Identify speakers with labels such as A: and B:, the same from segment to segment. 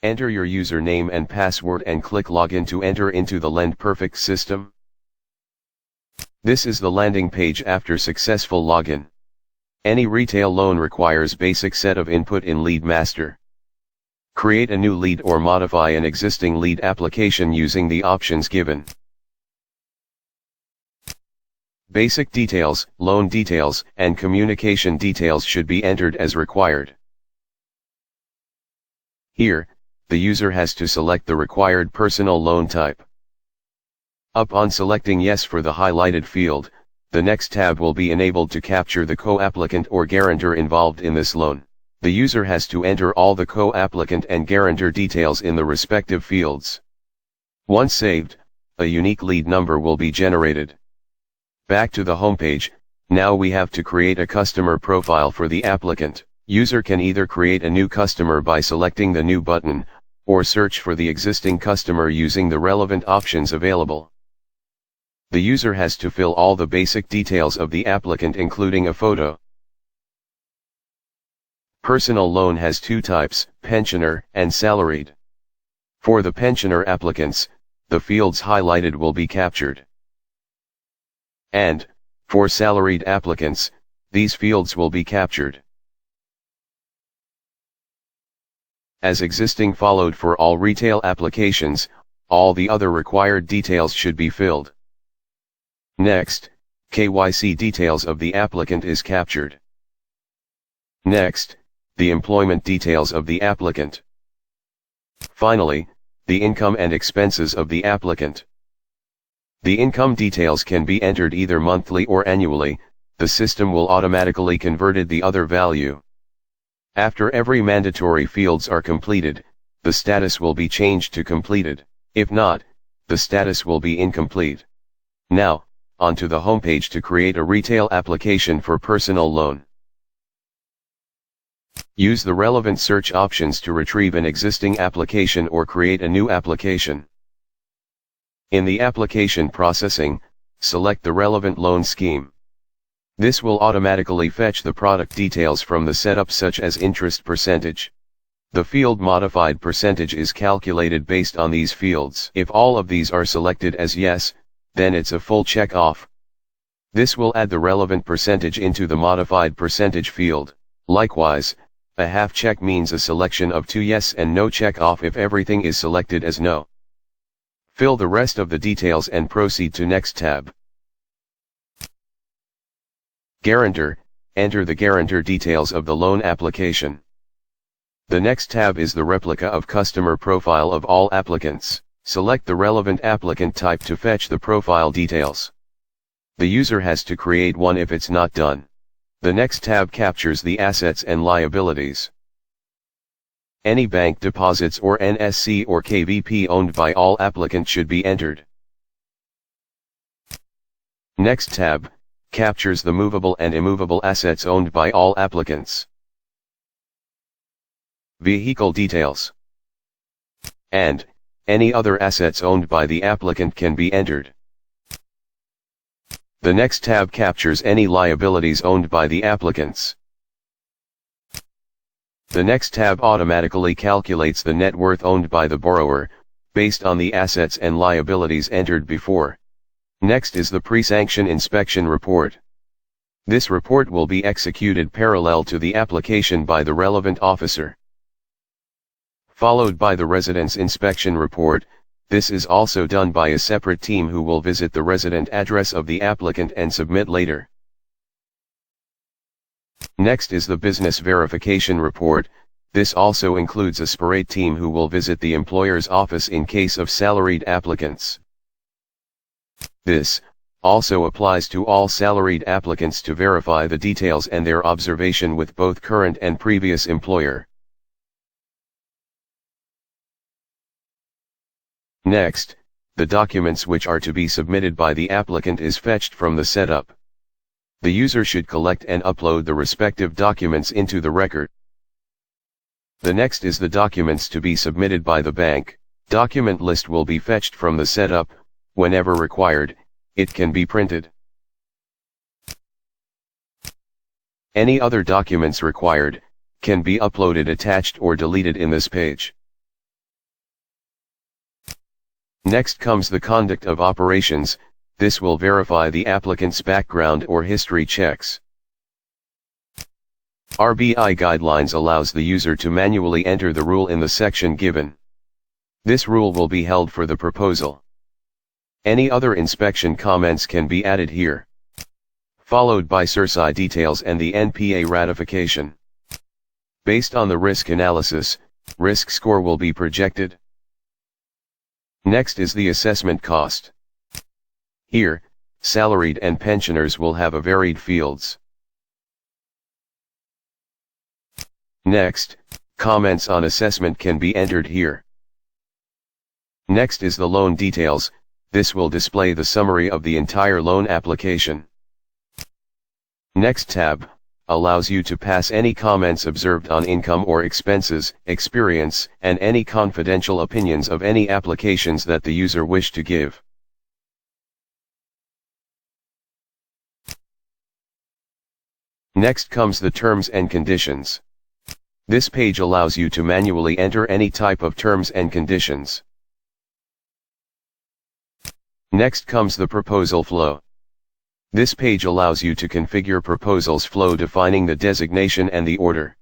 A: Enter your username and password and click Login to enter into the LendPerfect system. This is the landing page after successful login. Any retail loan requires basic set of input in LeadMaster. Create a new lead or modify an existing lead application using the options given. Basic details, loan details, and communication details should be entered as required. Here, the user has to select the required personal loan type. Upon selecting Yes for the highlighted field, the next tab will be enabled to capture the co-applicant or guarantor involved in this loan. The user has to enter all the co-applicant and guarantor details in the respective fields. Once saved, a unique lead number will be generated. Back to the homepage, now we have to create a customer profile for the applicant. User can either create a new customer by selecting the new button, or search for the existing customer using the relevant options available. The user has to fill all the basic details of the applicant including a photo. Personal loan has two types, pensioner and salaried. For the pensioner applicants, the fields highlighted will be captured. And, for salaried applicants, these fields will be captured. As existing followed for all retail applications, all the other required details should be filled. Next, KYC details of the applicant is captured. Next, the employment details of the applicant. Finally, the income and expenses of the applicant. The income details can be entered either monthly or annually, the system will automatically convert the other value. After every mandatory fields are completed, the status will be changed to completed. If not, the status will be incomplete. Now, onto the homepage to create a retail application for personal loan. Use the relevant search options to retrieve an existing application or create a new application. In the application processing, select the relevant loan scheme. This will automatically fetch the product details from the setup such as interest percentage. The field modified percentage is calculated based on these fields. If all of these are selected as yes, then it's a full check off. This will add the relevant percentage into the modified percentage field. Likewise, a half check means a selection of 2 yes and no check off if everything is selected as no. Fill the rest of the details and proceed to next tab. Guarantor, enter the guarantor details of the loan application. The next tab is the replica of customer profile of all applicants. Select the relevant applicant type to fetch the profile details. The user has to create one if it's not done. The next tab captures the assets and liabilities. Any bank deposits or NSC or KVP owned by all applicants should be entered. Next tab captures the movable and immovable assets owned by all applicants. Vehicle details and any other assets owned by the applicant can be entered. The next tab captures any liabilities owned by the applicants. The next tab automatically calculates the net worth owned by the borrower, based on the assets and liabilities entered before. Next is the pre-sanction inspection report. This report will be executed parallel to the application by the relevant officer. Followed by the residence inspection report. This is also done by a separate team who will visit the resident address of the applicant and submit later. Next is the business verification report. This also includes a separate team who will visit the employer's office in case of salaried applicants. This also applies to all salaried applicants to verify the details and their observation with both current and previous employer. Next, the documents which are to be submitted by the applicant is fetched from the setup. The user should collect and upload the respective documents into the record. The next is the documents to be submitted by the bank. Document list will be fetched from the setup. Whenever required, it can be printed. Any other documents required can be uploaded, attached or deleted in this page. Next comes the conduct of operations. This will verify the applicant's background or history checks. RBI guidelines allows the user to manually enter the rule in the section given. This rule will be held for the proposal. Any other inspection comments can be added here. Followed by CERSI details and the NPA ratification. Based on the risk analysis, risk score will be projected. Next is the assessment cost. Here, salaried and pensioners will have a varied fields. Next, comments on assessment can be entered here. Next is the loan details. This will display the summary of the entire loan application. Next tab allows you to pass any comments observed on income or expenses, experience, and any confidential opinions of any applications that the user wish to give. Next comes the terms and conditions. This page allows you to manually enter any type of terms and conditions. Next comes the proposal flow. This page allows you to configure proposals flow defining the designation and the order.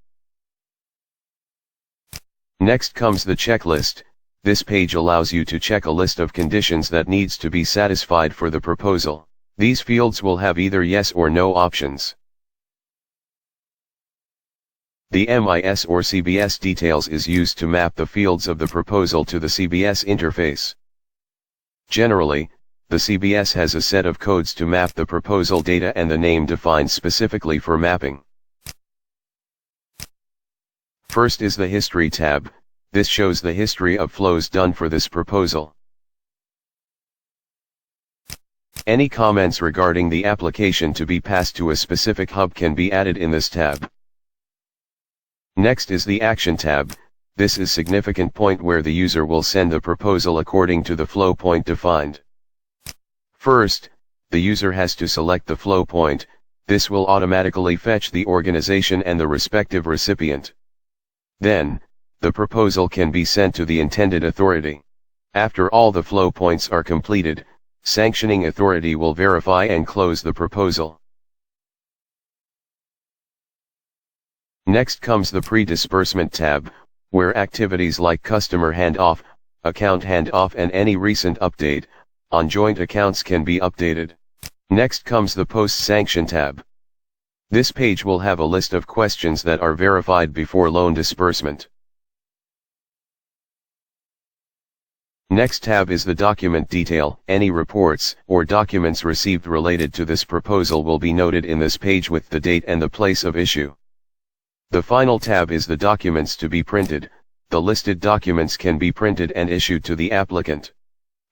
A: Next comes the checklist. This page allows you to check a list of conditions that needs to be satisfied for the proposal. These fields will have either yes or no options. The MIS or CBS details is used to map the fields of the proposal to the CBS interface. Generally, the CBS has a set of codes to map the proposal data and the name defined specifically for mapping. First is the History tab. This shows the history of flows done for this proposal. Any comments regarding the application to be passed to a specific hub can be added in this tab. Next is the Action tab. This is significant point where the user will send the proposal according to the flow point defined. First, the user has to select the flow point. This will automatically fetch the organization and the respective recipient. Then, the proposal can be sent to the intended authority. After all the flow points are completed, sanctioning authority will verify and close the proposal. Next comes the Pre-Disbursement tab, where activities like customer handoff, account handoff and any recent update on joint accounts can be updated. Next comes the Post-Sanction tab. This page will have a list of questions that are verified before loan disbursement. Next tab is the Document detail. Any reports or documents received related to this proposal will be noted in this page with the date and the place of issue. The final tab is the Documents to be printed. The listed documents can be printed and issued to the applicant.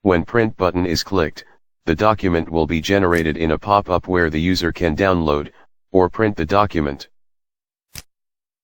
A: When Print button is clicked, the document will be generated in a pop-up where the user can download or print the document.